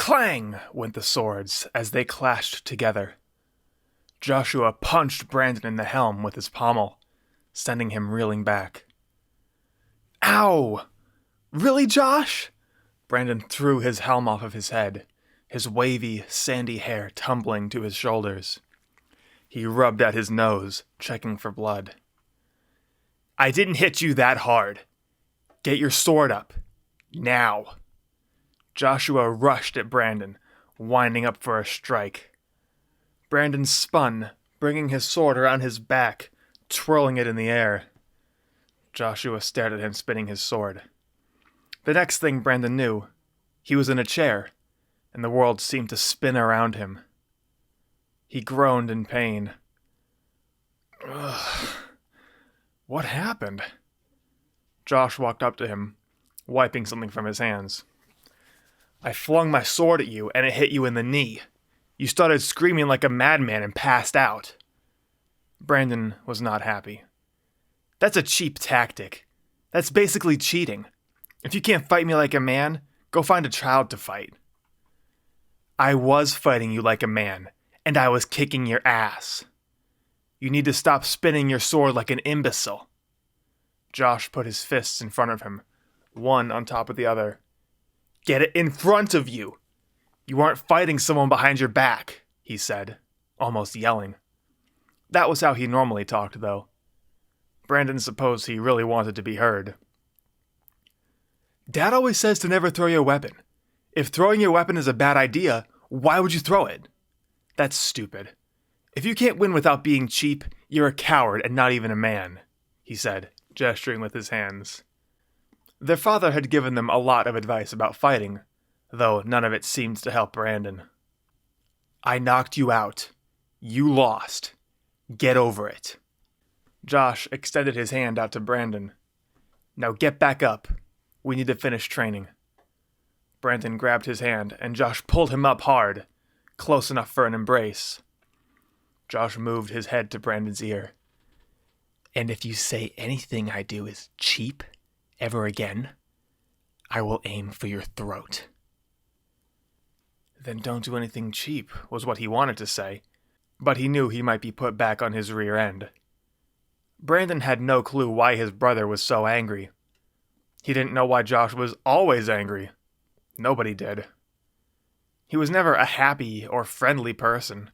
Clang went the swords as they clashed together. Joshua punched Brandon in the helm with his pommel, sending him reeling back. Ow! Really, Josh? Brandon threw his helm off of his head, his wavy, sandy hair tumbling to his shoulders. He rubbed at his nose, checking for blood. I didn't hit you that hard. Get your sword up. Now. Joshua rushed at Brandon, winding up for a strike. Brandon spun, bringing his sword around his back, twirling it in the air. Joshua stared at him spinning his sword. The next thing Brandon knew, he was in a chair, and the world seemed to spin around him. He groaned in pain. Ugh. What happened? Josh walked up to him, wiping something from his hands. I flung my sword at you, and it hit you in the knee. You started screaming like a madman and passed out. Brandon was not happy. That's a cheap tactic. That's basically cheating. If you can't fight me like a man, go find a child to fight. I was fighting you like a man, and I was kicking your ass. You need to stop spinning your sword like an imbecile. Josh put his fists in front of him, one on top of the other. Get it in front of you! You aren't fighting someone behind your back, he said, almost yelling. That was how he normally talked, though. Brandon supposed he really wanted to be heard. Dad always says to never throw your weapon. If throwing your weapon is a bad idea, why would you throw it? That's stupid. If you can't win without being cheap, you're a coward and not even a man, he said, gesturing with his hands. Their father had given them a lot of advice about fighting, though none of it seemed to help Brandon. I knocked you out. You lost. Get over it. Josh extended his hand out to Brandon. Now get back up. We need to finish training. Brandon grabbed his hand, and Josh pulled him up hard, close enough for an embrace. Josh moved his head to Brandon's ear. And if you say anything I do is cheap ever again, I will aim for your throat. Then don't do anything cheap, was what he wanted to say, but he knew he might be put back on his rear end. Brandon had no clue why his brother was so angry. He didn't know why Josh was always angry. Nobody did. He was never a happy or friendly person,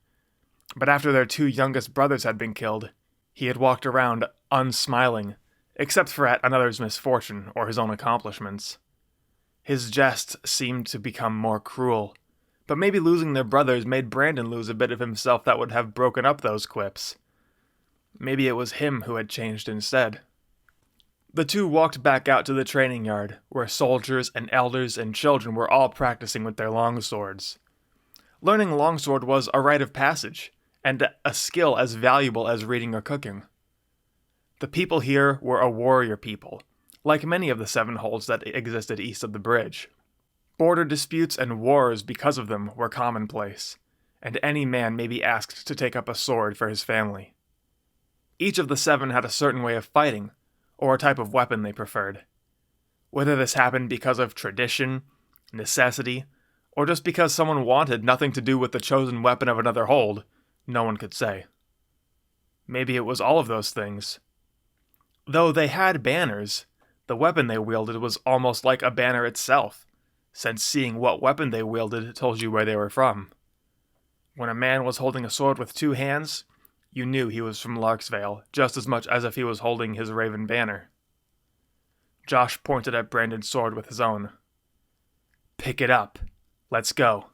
but after their two youngest brothers had been killed, he had walked around unsmiling, except for at another's misfortune or his own accomplishments. His jests seemed to become more cruel, but maybe losing their brothers made Brandon lose a bit of himself that would have broken up those quips. Maybe it was him who had changed instead. The two walked back out to the training yard, where soldiers and elders and children were all practicing with their longswords. Learning longsword was a rite of passage, and a skill as valuable as reading or cooking. The people here were a warrior people, like many of the 7 holds that existed east of the bridge. Border disputes and wars because of them were commonplace, and any man may be asked to take up a sword for his family. Each of the 7 had a certain way of fighting, or a type of weapon they preferred. Whether this happened because of tradition, necessity, or just because someone wanted nothing to do with the chosen weapon of another hold, no one could say. Maybe it was all of those things. Though they had banners, the weapon they wielded was almost like a banner itself, since seeing what weapon they wielded told you where they were from. When a man was holding a sword with 2 hands, you knew he was from Larksvale, just as much as if he was holding his raven banner. Josh pointed at Brandon's sword with his own. Pick it up. Let's go.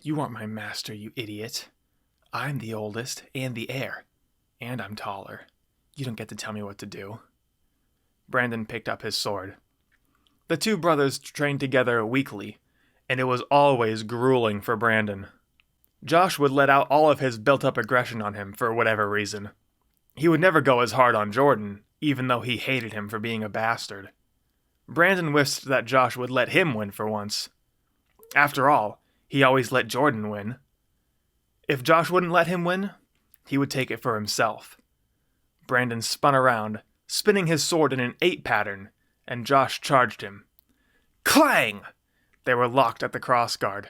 You aren't my master, you idiot. I'm the oldest and the heir, and I'm taller. You don't get to tell me what to do. Brandon picked up his sword. The 2 brothers trained together weekly, and it was always grueling for Brandon. Josh would let out all of his built-up aggression on him for whatever reason. He would never go as hard on Jordan, even though he hated him for being a bastard. Brandon wished that Josh would let him win for once. After all, he always let Jordan win. If Josh wouldn't let him win, he would take it for himself. Brandon spun around, spinning his sword in an 8 pattern, and Josh charged him. Clang! They were locked at the crossguard.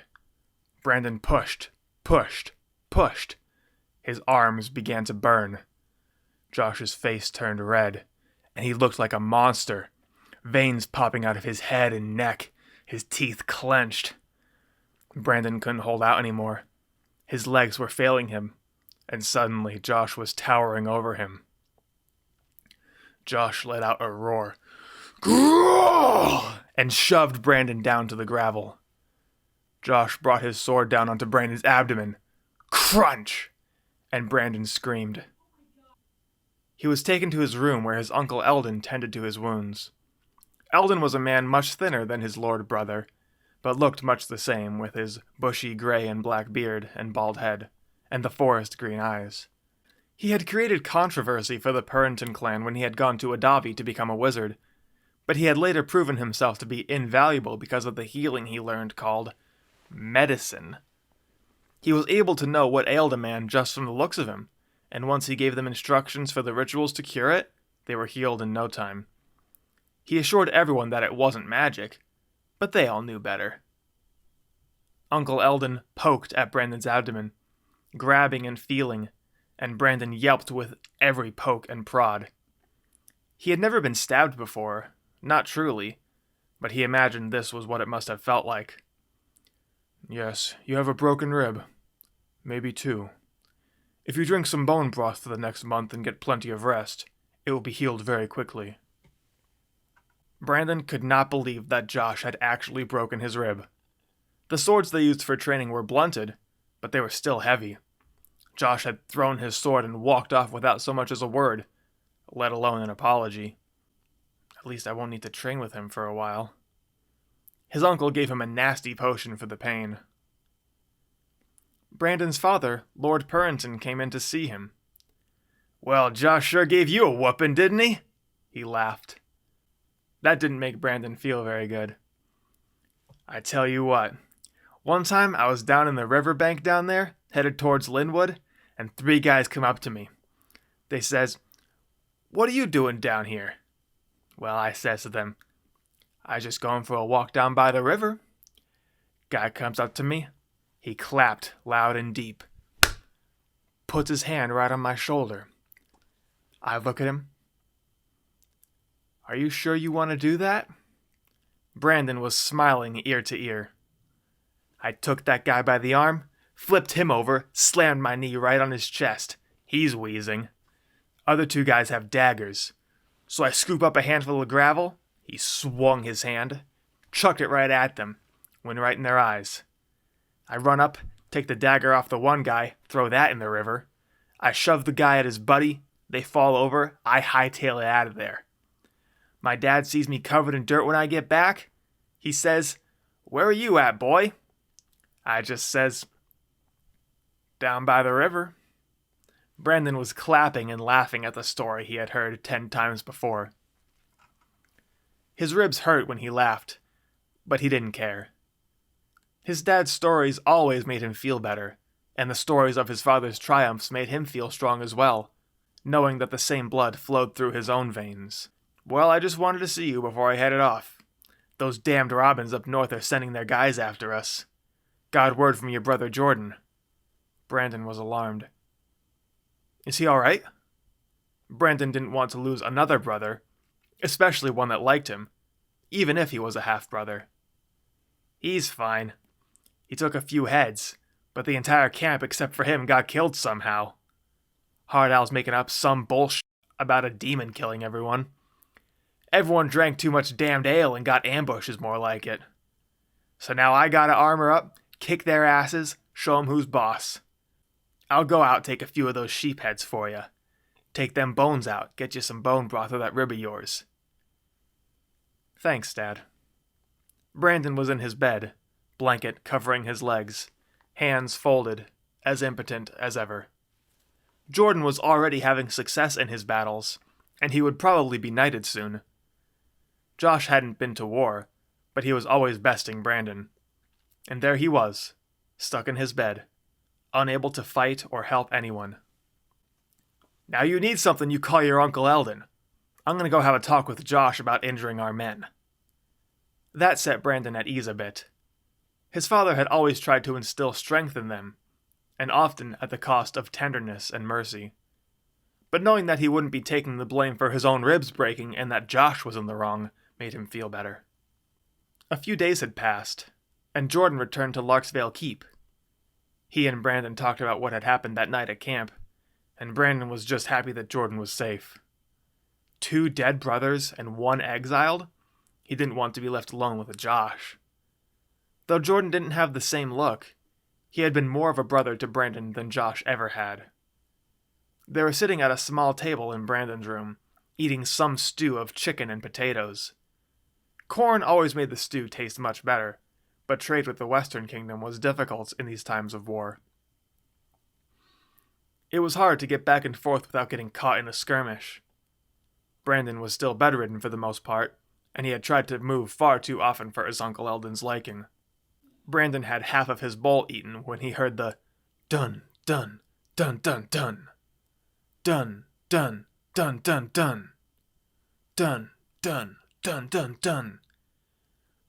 Brandon pushed, pushed, pushed. His arms began to burn. Josh's face turned red, and he looked like a monster, veins popping out of his head and neck, his teeth clenched. Brandon couldn't hold out anymore. His legs were failing him, and suddenly Josh was towering over him. Josh let out a roar and shoved Brandon down to the gravel. Josh brought his sword down onto Brandon's abdomen. Crunch! And Brandon screamed. He was taken to his room where his uncle Eldon tended to his wounds. Eldon was a man much thinner than his lord brother, but looked much the same with his bushy gray and black beard and bald head, and the forest green eyes. He had created controversy for the Purrington clan when he had gone to Adavi to become a wizard, but he had later proven himself to be invaluable because of the healing he learned called medicine. He was able to know what ailed a man just from the looks of him, and once he gave them instructions for the rituals to cure it, they were healed in no time. He assured everyone that it wasn't magic, but they all knew better. Uncle Eldon poked at Brandon's abdomen, grabbing and feeling, and Brandon yelped with every poke and prod. He had never been stabbed before, not truly, but he imagined this was what it must have felt like. Yes, you have a broken rib. Maybe two. If you drink some bone broth for the next month and get plenty of rest, it will be healed very quickly. Brandon could not believe that Josh had actually broken his rib. The swords they used for training were blunted, but they were still heavy. Josh had thrown his sword and walked off without so much as a word, let alone an apology. At least I won't need to train with him for a while. His uncle gave him a nasty potion for the pain. Brandon's father, Lord Purrington, came in to see him. Well, Josh sure gave you a whooping, didn't he? He laughed. That didn't make Brandon feel very good. I tell you what, one time I was down in the riverbank down there, headed towards Linwood, and 3 guys come up to me. They says, "What are you doing down here?" Well, I says to them, "I just going for a walk down by the river." Guy comes up to me. He clapped loud and deep. Puts his hand right on my shoulder. I look at him. Are you sure you want to do that? Brandon was smiling ear to ear. I took that guy by the arm, flipped him over, slammed my knee right on his chest. He's wheezing. Other 2 guys have daggers. So I scoop up a handful of gravel. He swung his hand, chucked it right at them, went right in their eyes. I run up, take the dagger off the one guy, throw that in the river. I shove the guy at his buddy. They fall over. I hightail it out of there. My dad sees me covered in dirt when I get back. He says, "Where are you at, boy?" I just says, "Down by the river." Brandon was clapping and laughing at the story he had heard 10 times before. His ribs hurt when he laughed, but he didn't care. His dad's stories always made him feel better, and the stories of his father's triumphs made him feel strong as well, knowing that the same blood flowed through his own veins. Well, I just wanted to see you before I headed off. Those damned Robins up north are sending their guys after us. Got word from your brother Jordan. Brandon was alarmed. Is he all right? Brandon didn't want to lose another brother, especially one that liked him, even if he was a half-brother. He's fine. He took a few heads, but the entire camp except for him got killed somehow. Hard Al's making up some bullshit about a demon killing everyone. Everyone drank too much damned ale and got ambushes more like it. So now I gotta armor up, kick their asses, show 'em who's boss. I'll go out, take a few of those sheep heads for you. Take them bones out, get you some bone broth of that rib of yours. Thanks, Dad. Brandon was in his bed, blanket covering his legs, hands folded, as impotent as ever. Jordan was already having success in his battles, and he would probably be knighted soon. Josh hadn't been to war, but he was always besting Brandon. And there he was, stuck in his bed, unable to fight or help anyone. Now you need something, you call your Uncle Eldon. I'm gonna go have a talk with Josh about injuring our men. That set Brandon at ease a bit. His father had always tried to instill strength in them, and often at the cost of tenderness and mercy. But knowing that he wouldn't be taking the blame for his own ribs breaking and that Josh was in the wrong made him feel better. A few days had passed, and Jordan returned to Larksvale Keep. He and Brandon talked about what had happened that night at camp, and Brandon was just happy that Jordan was safe. 2 dead brothers and 1 exiled? He didn't want to be left alone with Josh. Though Jordan didn't have the same look, he had been more of a brother to Brandon than Josh ever had. They were sitting at a small table in Brandon's room, eating some stew of chicken and potatoes. Corn always made the stew taste much better, but trade with the Western Kingdom was difficult in these times of war. It was hard to get back and forth without getting caught in a skirmish. Brandon was still bedridden for the most part, and he had tried to move far too often for his Uncle Eldon's liking. Brandon had half of his bowl eaten when he heard the dun, dun, dun, dun, dun. Dun, dun, dun, dun, dun. Dun, dun, dun, dun, dun.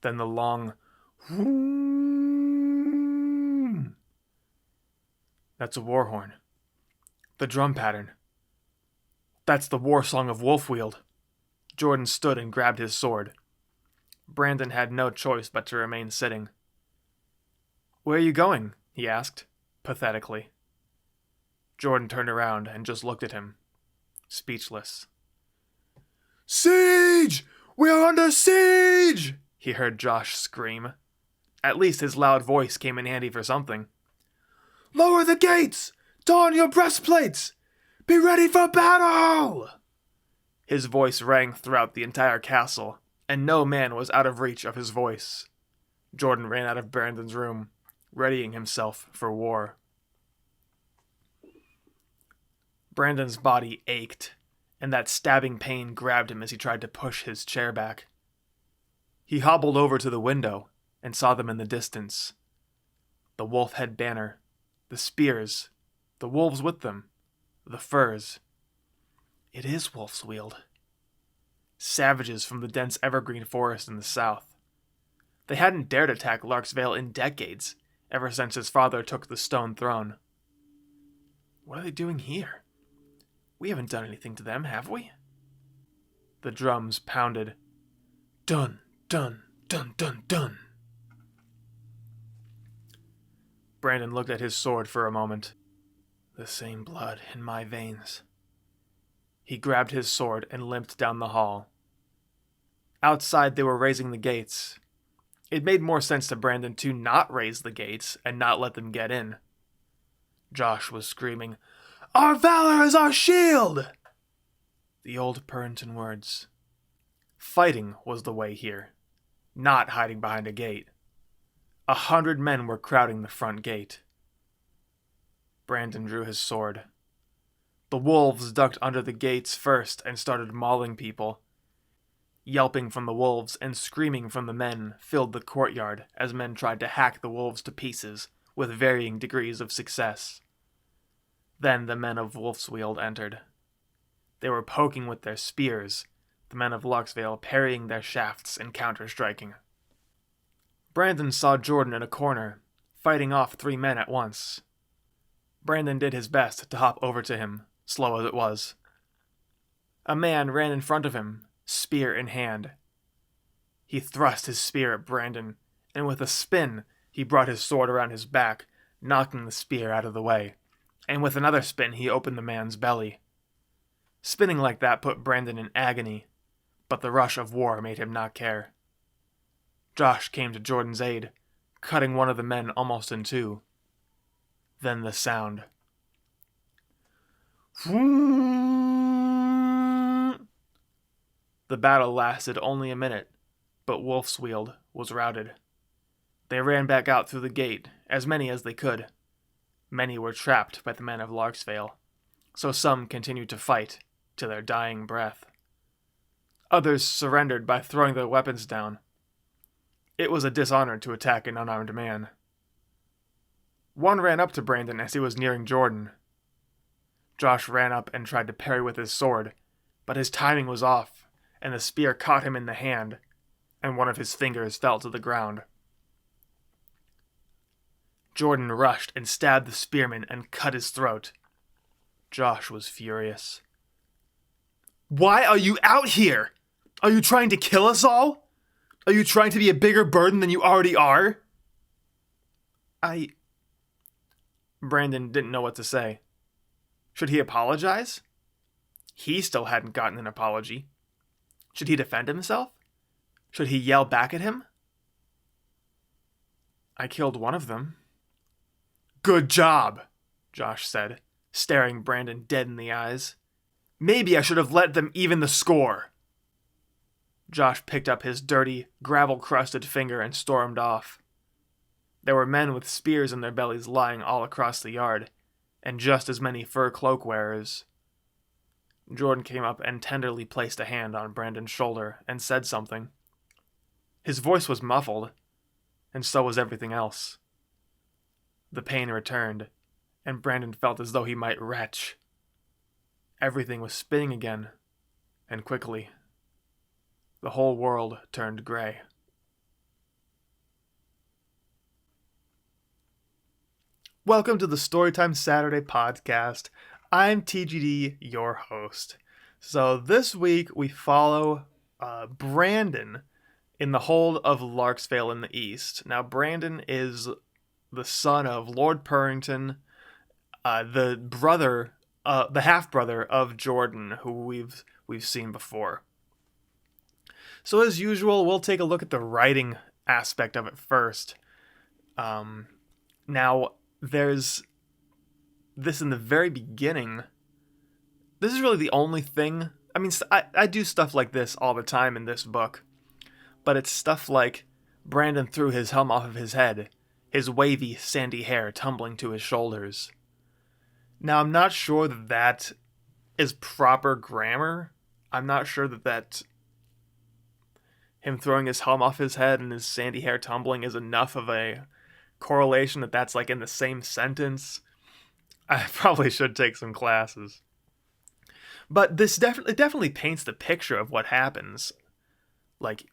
Then the long whoom. That's a war horn. The drum pattern. That's the war song of Wolfweald. Jordan stood and grabbed his sword. Brandon had no choice but to remain sitting. "Where are you going?" he asked, pathetically. Jordan turned around and just looked at him, speechless. "Siege! We are under siege!" he heard Josh scream. At least his loud voice came in handy for something. "Lower the gates! Don your breastplates! Be ready for battle!" His voice rang throughout the entire castle, and no man was out of reach of his voice. Jordan ran out of Brandon's room, readying himself for war. Brandon's body ached, and that stabbing pain grabbed him as he tried to push his chair back. He hobbled over to the window and saw them in the distance. The wolf-head banner, the spears, the wolves with them, the furs. It is Wolfsweald. Savages from the dense evergreen forest in the south. They hadn't dared attack Larksvale in decades, ever since his father took the stone throne. What are they doing here? We haven't done anything to them, have we? The drums pounded. Dun, dun, dun, dun, dun. Brandon looked at his sword for a moment. The same blood in my veins. He grabbed his sword and limped down the hall. Outside, they were raising the gates. It made more sense to Brandon to not raise the gates and not let them get in. Josh was screaming, "Our valor is our shield!" The old Puritan words. Fighting was the way here, not hiding behind a gate. 100 men were crowding the front gate. Brandon drew his sword. The wolves ducked under the gates first and started mauling people. Yelping from the wolves and screaming from the men filled the courtyard as men tried to hack the wolves to pieces with varying degrees of success. Then the men of Wolfsweald entered. They were poking with their spears, the men of Larksvale parrying their shafts and counter-striking. Brandon saw Jordan in a corner, fighting off 3 men at once. Brandon did his best to hop over to him, slow as it was. A man ran in front of him, spear in hand. He thrust his spear at Brandon, and with a spin, he brought his sword around his back, knocking the spear out of the way. And with another spin, he opened the man's belly. Spinning like that put Brandon in agony, but the rush of war made him not care. Josh came to Jordan's aid, cutting one of the men almost in 2. Then the sound. The battle lasted only a minute, but Wolfsweald was routed. They ran back out through the gate, as many as they could. Many were trapped by the men of Larksvale, so some continued to fight to their dying breath. Others surrendered by throwing their weapons down. It was a dishonor to attack an unarmed man. One ran up to Brandon as he was nearing Jordan. Josh ran up and tried to parry with his sword, but his timing was off, and the spear caught him in the hand. and one of his fingers fell to the ground. Jordan rushed and stabbed the spearman and cut his throat. Josh was furious. "Why are you out here? Are you trying to kill us all? Are you trying to be a bigger burden than you already are?" Brandon didn't know what to say. Should he apologize? He still hadn't gotten an apology. Should he defend himself? Should he yell back at him? "I killed one of them." "Good job," Josh said, staring Brandon dead in the eyes. "Maybe I should have let them even the score." Josh picked up his dirty, gravel-crusted finger and stormed off. There were men with spears in their bellies lying all across the yard, and just as many fur cloak wearers. Jordan came up and tenderly placed a hand on Brandon's shoulder and said something. His voice was muffled, and so was everything else. The pain returned, and Brandon felt as though he might retch. Everything was spinning again, and quickly. The whole world turned gray. Welcome to the Storytime Saturday podcast. I'm TGD, your host. So this week we follow Brandon in the hold of Larksvale in the East. Now Brandon is the son of Lord Purrington, the brother, the half-brother of Jordan, who we've seen before. So as usual, we'll take a look at the writing aspect of it first. Now, there's this in the very beginning. This is really the only thing. I mean, I do stuff like this all the time in this book, but it's stuff like Brandon threw his helm off of his head, his wavy, sandy hair tumbling to his shoulders. Now, I'm not sure that is proper grammar. I'm not sure that him throwing his helm off his head and his sandy hair tumbling is enough of a correlation that's like in the same sentence. I probably should take some classes. But this definitely paints the picture of what happens. Like,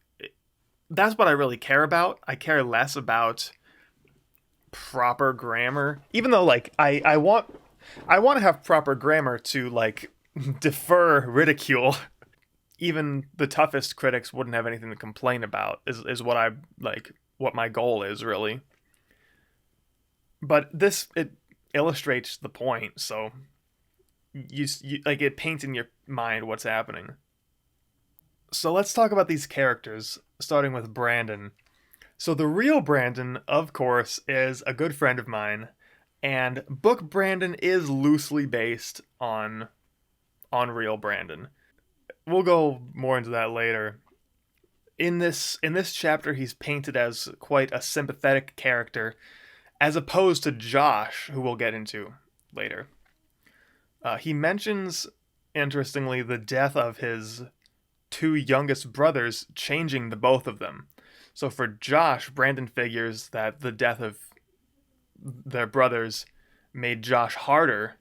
that's what I really care about. I care less about proper grammar, even though like I want to have proper grammar to like defer ridicule. Even the toughest critics wouldn't have anything to complain about, is what I like, what my goal is really. But it illustrates the point, so you like, it paints in your mind what's happening. So let's talk about these characters, starting with Brandon. So the real Brandon, of course, is a good friend of mine, and book Brandon is loosely based on real Brandon. We'll go more into that later. In this chapter, he's painted as quite a sympathetic character, as opposed to Josh, who we'll get into later. He mentions, interestingly, the death of his two youngest brothers, changing the both of them. So for Josh, Brandon figures that the death of their brothers made Josh harder,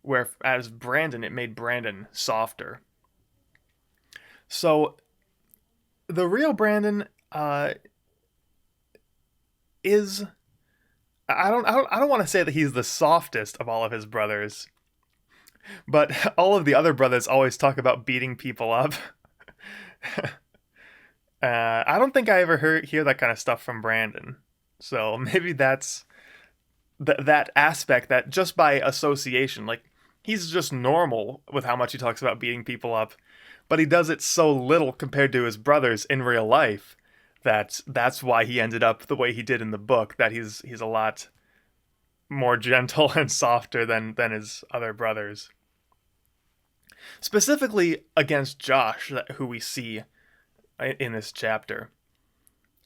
whereas Brandon, it made Brandon softer. So the real Brandon is, I don't want to say that he's the softest of all of his brothers, but all of the other brothers always talk about beating people up. I don't think I ever hear that kind of stuff from Brandon. So maybe that's that aspect, that just by association, like, he's just normal with how much he talks about beating people up, but he does it so little compared to his brothers in real life that's why he ended up the way he did in the book, that he's a lot more gentle and softer than his other brothers. Specifically against Josh, who we see in this chapter.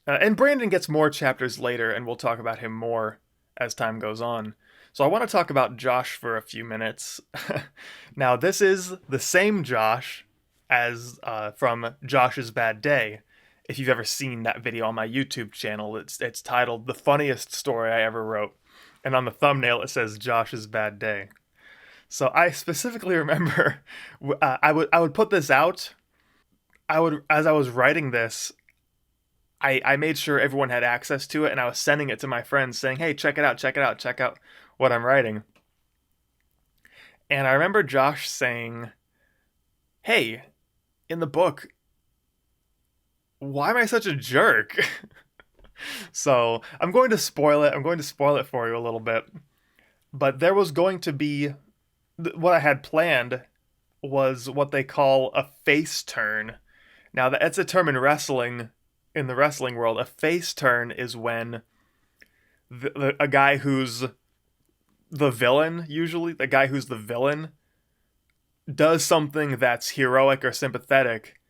And Brandon gets more chapters later, and we'll talk about him more as time goes on. So I want to talk about Josh for a few minutes. Now, this is the same Josh as from Josh's Bad Day. If you've ever seen that video on my YouTube channel, it's titled "The Funniest Story I Ever Wrote," and on the thumbnail it says Josh's Bad Day. So I specifically remember I would put this out. As I was writing this, I made sure everyone had access to it, and I was sending it to my friends saying, hey, check it out, check it out, check out what I'm writing. And I remember Josh saying, hey, in the book, why am I such a jerk? So I'm going to spoil it. I'm going to spoil it for you a little bit. But there was going to be what I had planned was what they call a face turn. Now that's a term in wrestling. In the wrestling world, a face turn is when a guy who's the villain, usually the guy who's the villain, does something that's heroic or sympathetic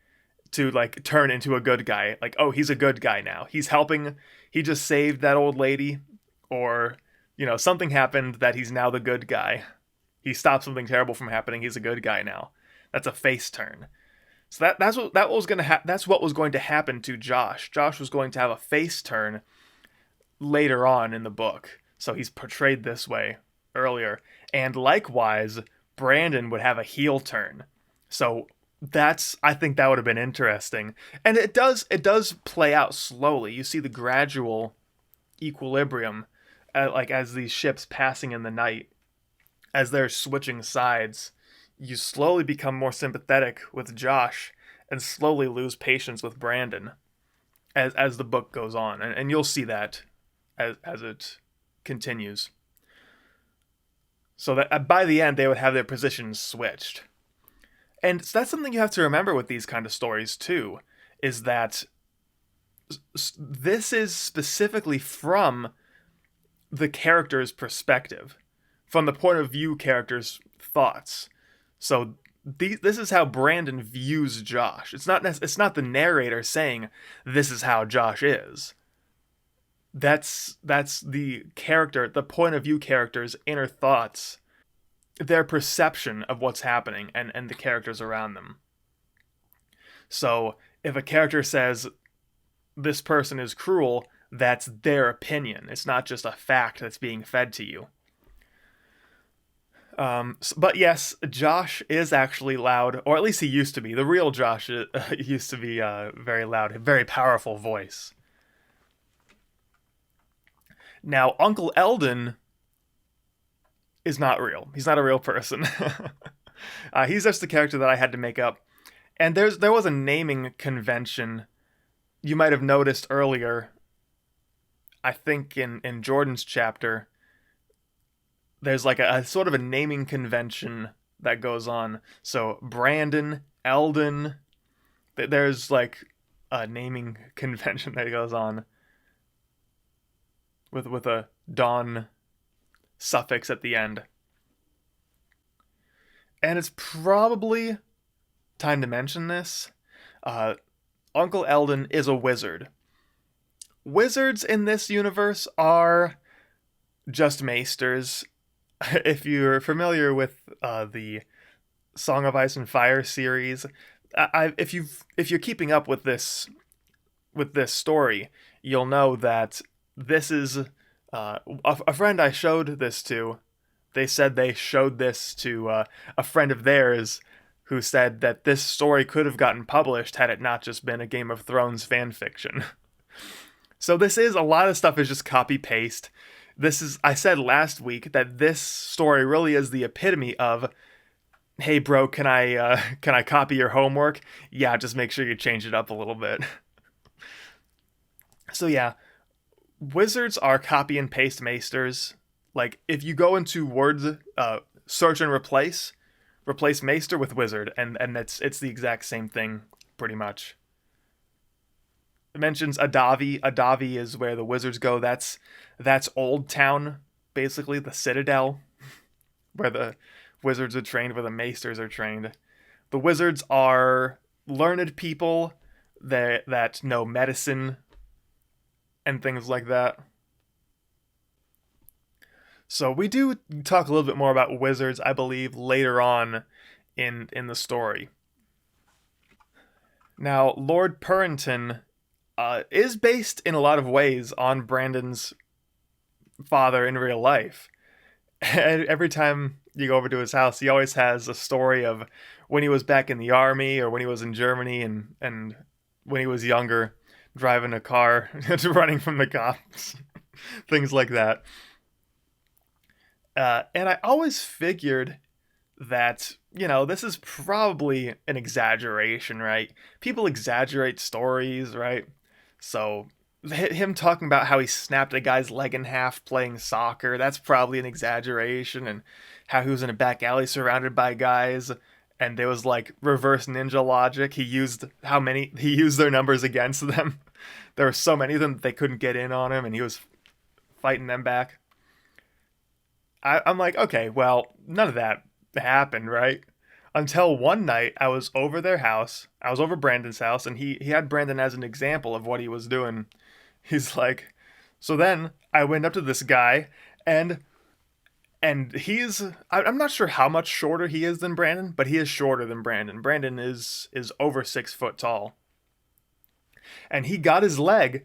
to like turn into a good guy. Like, oh, he's a good guy now. He's helping. He just saved that old lady, or something happened that he's now the good guy. He stopped something terrible from happening. He's a good guy now. That's a face turn. So that's what was going to happen to Josh. Josh was going to have a face turn later on in the book. So he's portrayed this way earlier. And likewise, Brandon would have a heel turn. So I think that would have been interesting. And it does play out slowly. You see the gradual equilibrium like as these ships passing in the night, as they're switching sides. You slowly become more sympathetic with Josh and slowly lose patience with Brandon as the book goes on. And you'll see that as it continues. So that by the end, they would have their positions switched. And that's something you have to remember with these kind of stories, too, is that this is specifically from the character's perspective, from the point of view character's thoughts. So this is how Brandon views Josh. It's not the narrator saying this is how Josh is. That's the character, the point of view character's inner thoughts, their perception of what's happening and the characters around them. So if a character says this person is cruel, that's their opinion. It's not just a fact that's being fed to you. But yes, Josh is actually loud, or at least he used to be. The real Josh used to be very loud, a very powerful voice. Now, Uncle Eldon is not real. He's not a real person. He's just the character that I had to make up. And there was a naming convention you might have noticed earlier. I think in Jordan's chapter, there's like a sort of a naming convention that goes on. So Brandon, Eldon, there's like a naming convention that goes on with a Don suffix at the end. And it's probably time to mention this. Uncle Eldon is a wizard. Wizards in this universe are just maesters. If you're familiar with the Song of Ice and Fire series, if you're keeping up with this story, you'll know that this is a friend I showed this to. They said they showed this to a friend of theirs who said that this story could have gotten published had it not just been a Game of Thrones fan fiction. So a lot of stuff is just copy paste. I said last week that this story really is the epitome of, hey bro, can I copy your homework? Yeah, just make sure you change it up a little bit. So yeah, wizards are copy and paste maesters. Like if you go into Word, search and replace maester with wizard, and it's the exact same thing pretty much. It mentions Adavi. Adavi is where the wizards go. That's Old Town, basically the Citadel, where the wizards are trained, where the maesters are trained. The wizards are learned people that know medicine and things like that. So we do talk a little bit more about wizards, I believe, later on in the story. Now, Lord Purrington is based in a lot of ways on Brandon's father in real life. And every time you go over to his house, he always has a story of when he was back in the army or when he was in Germany and when he was younger, driving a car, running from the cops, things like that. And I always figured that, this is probably an exaggeration, right? People exaggerate stories, right? So him talking about how he snapped a guy's leg in half playing soccer, that's probably an exaggeration. And how he was in a back alley surrounded by guys and there was like reverse ninja logic. He used their numbers against them. There were so many of them that they couldn't get in on him and he was fighting them back. I'm like, okay, well, none of that happened, right? Until one night I was over their house. I was over Brandon's house, and he had Brandon as an example of what he was doing. He's like, so then I went up to this guy, and I'm not sure how much shorter he is than Brandon, but he is shorter than Brandon. Brandon is over 6 foot tall, and he got his leg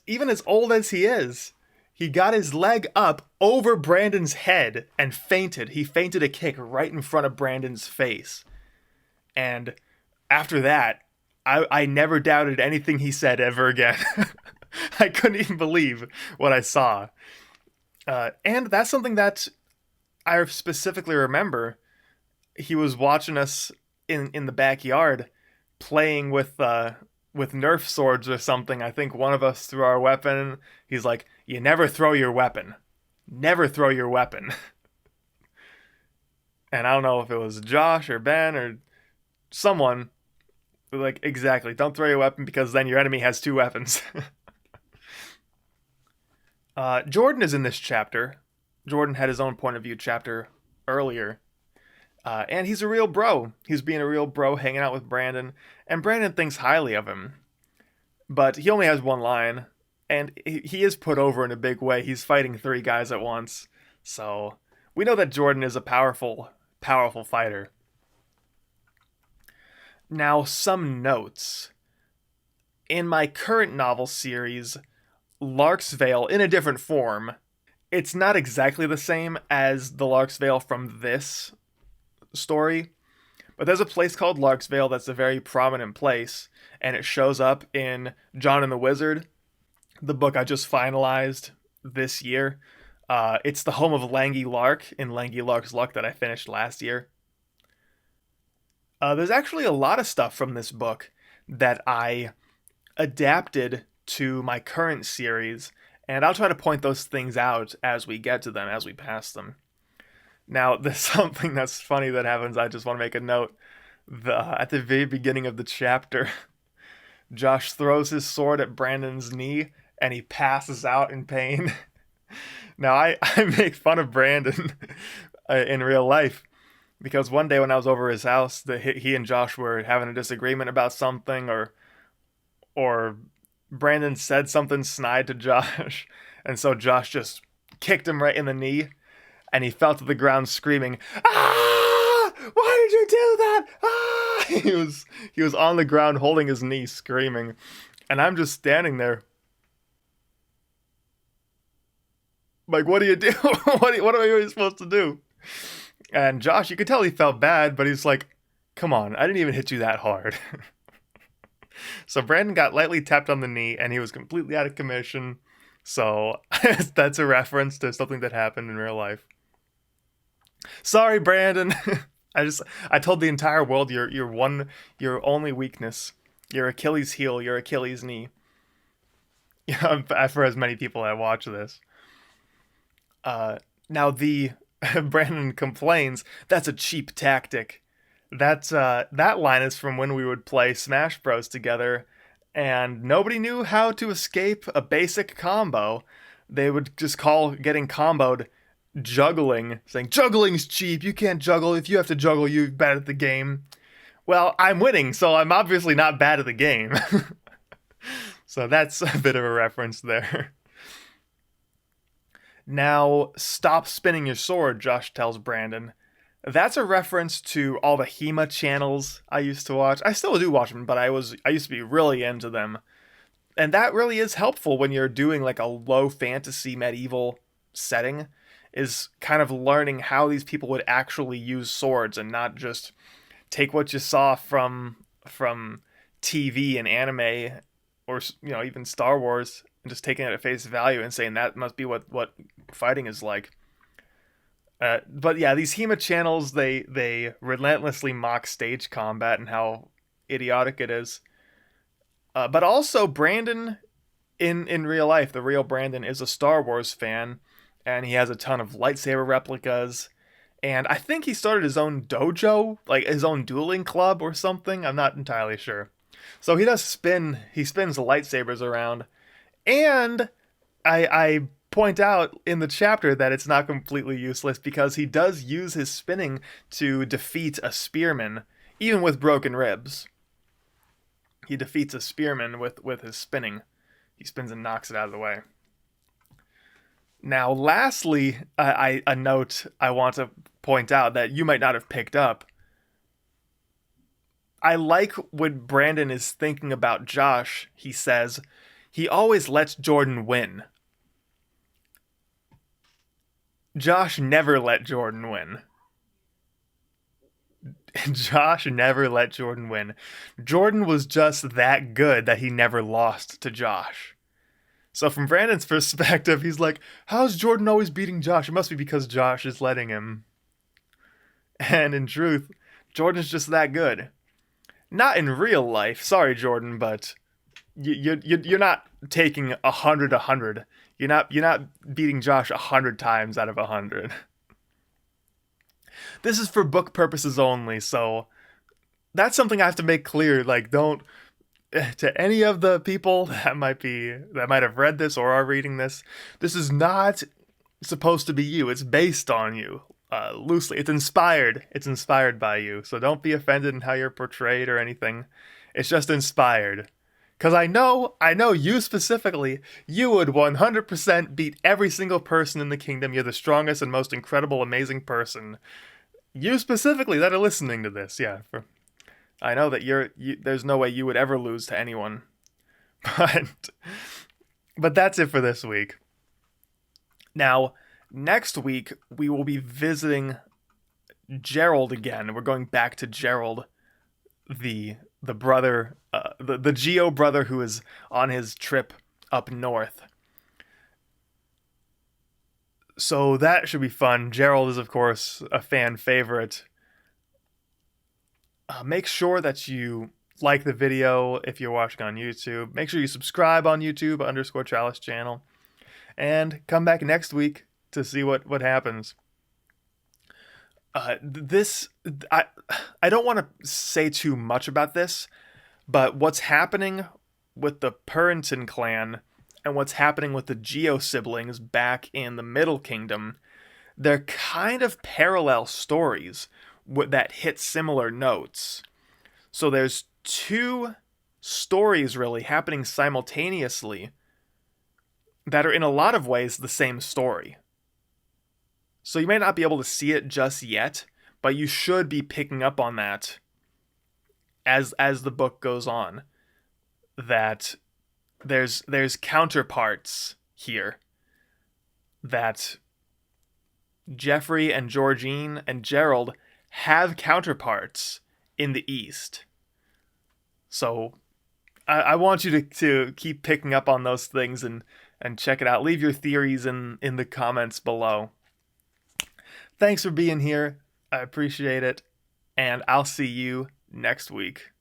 even as old as he is. He got his leg up over Brandon's head and fainted. He fainted a kick right in front of Brandon's face. And after that, I never doubted anything he said ever again. I couldn't even believe what I saw. And that's something that I specifically remember. He was watching us in the backyard playing with Nerf swords or something. I think one of us threw our weapon. He's like, you never throw your weapon. Never throw your weapon. And I don't know if it was Josh or Ben or someone. Like, exactly. Don't throw your weapon because then your enemy has 2 weapons. Jordan is in this chapter. Jordan had his own point of view chapter earlier. And he's a real bro. He's being a real bro, hanging out with Brandon. And Brandon thinks highly of him. But he only has one line. And he is put over in a big way. He's fighting 3 guys at once. So we know that Jordan is a powerful, powerful fighter. Now, some notes. In my current novel series, Lark's Vale, in a different form, it's not exactly the same as the Lark's Vale from this story, but there's a place called Lark's Vale that's a very prominent place, and it shows up in John and the Wizard, the book I just finalized this year. It's the home of Langy Lark in Langy Lark's Luck that I finished last year. There's actually a lot of stuff from this book that I adapted to my current series, and I'll try to point those things out as we get to them, as we pass them. Now, there's something that's funny that happens. I just want to make a note. At the very beginning of the chapter, Josh throws his sword at Brandon's knee, and he passes out in pain. Now, I make fun of Brandon in real life, because one day when I was over his house, he and Josh were having a disagreement about something, or Brandon said something snide to Josh, and so Josh just kicked him right in the knee, and he fell to the ground screaming, "Ah! Why did you do that? Ah!" He was on the ground holding his knee screaming, and I'm just standing there like, what do you do? What are we supposed to do? And Josh, you could tell he felt bad, but he's like, come on, I didn't even hit you that hard. So Brandon got lightly tapped on the knee, and he was completely out of commission. So that's a reference to something that happened in real life. Sorry, Brandon. I told the entire world your only weakness, your Achilles heel, your Achilles knee. Yeah, for as many people that watch this. Now Brandon complains that's a cheap tactic. That line is from when we would play Smash Bros together, and nobody knew how to escape a basic combo. They would just call getting comboed juggling, saying juggling's cheap. You can't juggle. If you have to juggle, you're bad at the game. Well, I'm winning, so I'm obviously not bad at the game. So that's a bit of a reference there. Now, stop spinning your sword, Josh tells Brandon. That's a reference to all the HEMA channels I used to watch. I still do watch them, but I used to be really into them. And that really is helpful when you're doing like a low fantasy medieval setting, is kind of learning how these people would actually use swords and not just take what you saw from TV and anime or even Star Wars, and just taking it at face value and saying that must be what fighting is like. But yeah, these HEMA channels, they relentlessly mock stage combat and how idiotic it is. But also Brandon in real life, the real Brandon is a Star Wars fan, and he has a ton of lightsaber replicas. And I think he started his own dojo, like his own dueling club or something. I'm not entirely sure. So he spins the lightsabers around. And I point out in the chapter that it's not completely useless because he does use his spinning to defeat a spearman, even with broken ribs. He defeats a spearman with his spinning. He spins and knocks it out of the way. Now, lastly, a note I want to point out that you might not have picked up. I like when Brandon is thinking about Josh. He says, he always lets Jordan win. Josh never let Jordan win. Josh never let Jordan win. Jordan was just that good that he never lost to Josh. So from Brandon's perspective, he's like, how's Jordan always beating Josh? It must be because Josh is letting him. And in truth, Jordan's just that good. Not in real life. Sorry, Jordan, but you're not taking 100. You're not beating Josh 100 times out of 100. This is for book purposes only, so that's something I have to make clear. Like, don't, to any of the people that might have read this or are reading this, this is not supposed to be you. It's based on you, loosely. It's inspired by you. So don't be offended in how you're portrayed or anything. It's just inspired. Because I know you specifically, you would 100% beat every single person in the kingdom. You're the strongest and most incredible, amazing person. You specifically that are listening to this, yeah. I know that there's no way you would ever lose to anyone. But that's it for this week. Now, next week, we will be visiting Gerald again. We're going back to Gerald, the brother, the Geo brother who is on his trip up north. So that should be fun. Gerald is, of course, a fan favorite. Make sure that you like the video if you're watching on YouTube. Make sure you subscribe on YouTube, _Chalice channel. And come back next week to see what happens. I don't want to say too much about this, but what's happening with the Purinton clan and what's happening with the Geo siblings back in the Middle Kingdom, they're kind of parallel stories that hit similar notes. So there's two stories really happening simultaneously that are in a lot of ways the same story. So you may not be able to see it just yet, but you should be picking up on that as the book goes on. That there's counterparts here. That Jeffrey and Georgine and Gerald have counterparts in the East. So I want you to keep picking up on those things and check it out. Leave your theories in the comments below. Thanks for being here. I appreciate it. And I'll see you next week.